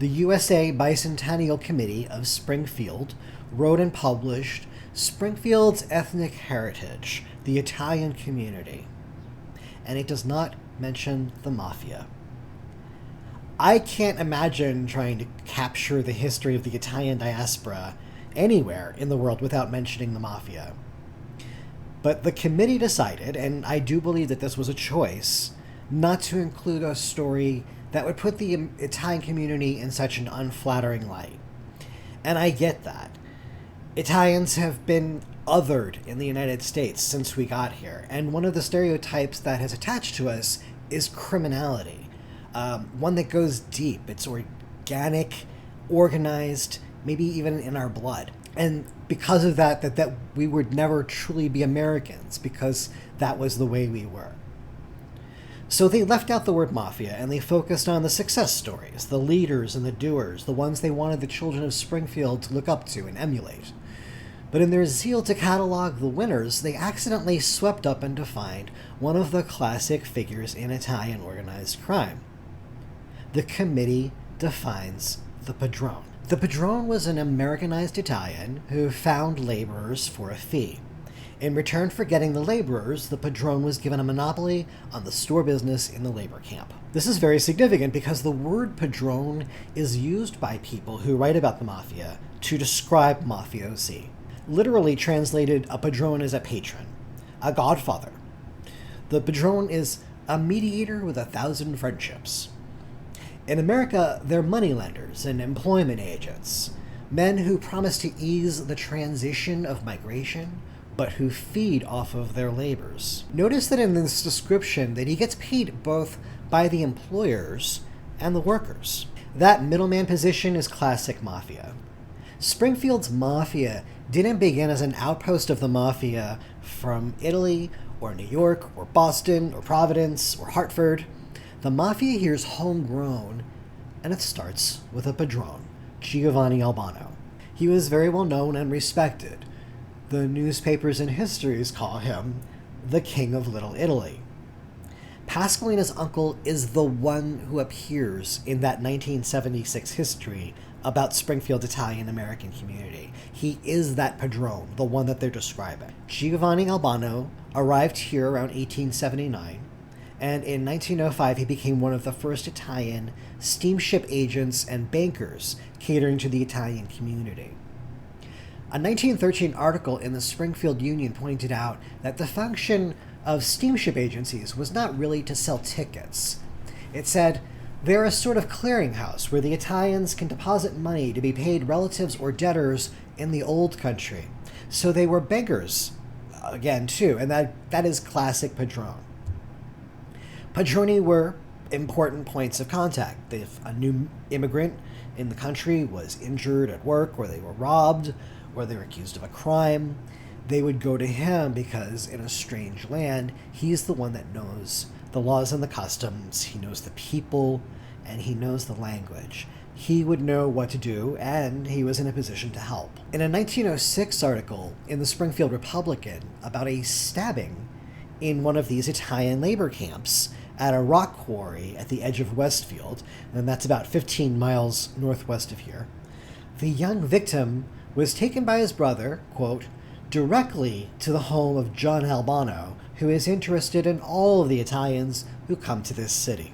The USA Bicentennial Committee of Springfield wrote and published Springfield's Ethnic Heritage, the Italian Community, and it does not mention the Mafia. I can't imagine trying to capture the history of the Italian diaspora anywhere in the world without mentioning the Mafia. But the committee decided, and I do believe that this was a choice, not to include a story that would put the Italian community in such an unflattering light. And I get that. Italians have been othered in the United States since we got here, and one of the stereotypes that has attached to us is criminality. One that goes deep. It's organic, organized, maybe even in our blood. And because of that we would never truly be Americans, because that was the way we were. So they left out the word mafia, and they focused on the success stories, the leaders and the doers, the ones they wanted the children of Springfield to look up to and emulate. But in their zeal to catalog the winners, they accidentally swept up and defined one of the classic figures in Italian organized crime. The committee defines the padrone. The padrone was an Americanized Italian who found laborers for a fee. In return for getting the laborers, the padrone was given a monopoly on the store business in the labor camp. This is very significant because the word padrone is used by people who write about the mafia to describe mafiosi. Literally translated, a padrone is a patron, a godfather. The padrone is a mediator with 1,000 friendships. In America, they're moneylenders and employment agents, men who promise to ease the transition of migration, but who feed off of their labors. Notice that in this description that he gets paid both by the employers and the workers. That middleman position is classic mafia. Springfield's mafia didn't begin as an outpost of the mafia from Italy or New York or Boston or Providence or Hartford. The mafia here is homegrown, and it starts with a padrone, Giovanni Albano. He was very well known and respected. The newspapers and histories call him the King of Little Italy. Pasqualina's uncle is the one who appears in that 1976 history about Springfield Italian-American community. He is that padrone, the one that they're describing. Giovanni Albano arrived here around 1879, and in 1905 he became one of the first Italian steamship agents and bankers catering to the Italian community. A 1913 article in the Springfield Union pointed out that the function of steamship agencies was not really to sell tickets. It said, they're a sort of clearinghouse where the Italians can deposit money to be paid relatives or debtors in the old country. So they were bankers, again, too, and that is classic padrone. Padroni were important points of contact. If a new immigrant in the country was injured at work, or they were robbed, or they were accused of a crime, they would go to him because in a strange land, he's the one that knows the laws and the customs, he knows the people, and he knows the language. He would know what to do, and he was in a position to help. In a 1906 article in the Springfield Republican about a stabbing in one of these Italian labor camps at a rock quarry at the edge of Westfield, and that's about 15 miles northwest of here, the young victim was taken by his brother, quote, directly to the home of John Albano, who is interested in all of the Italians who come to this city.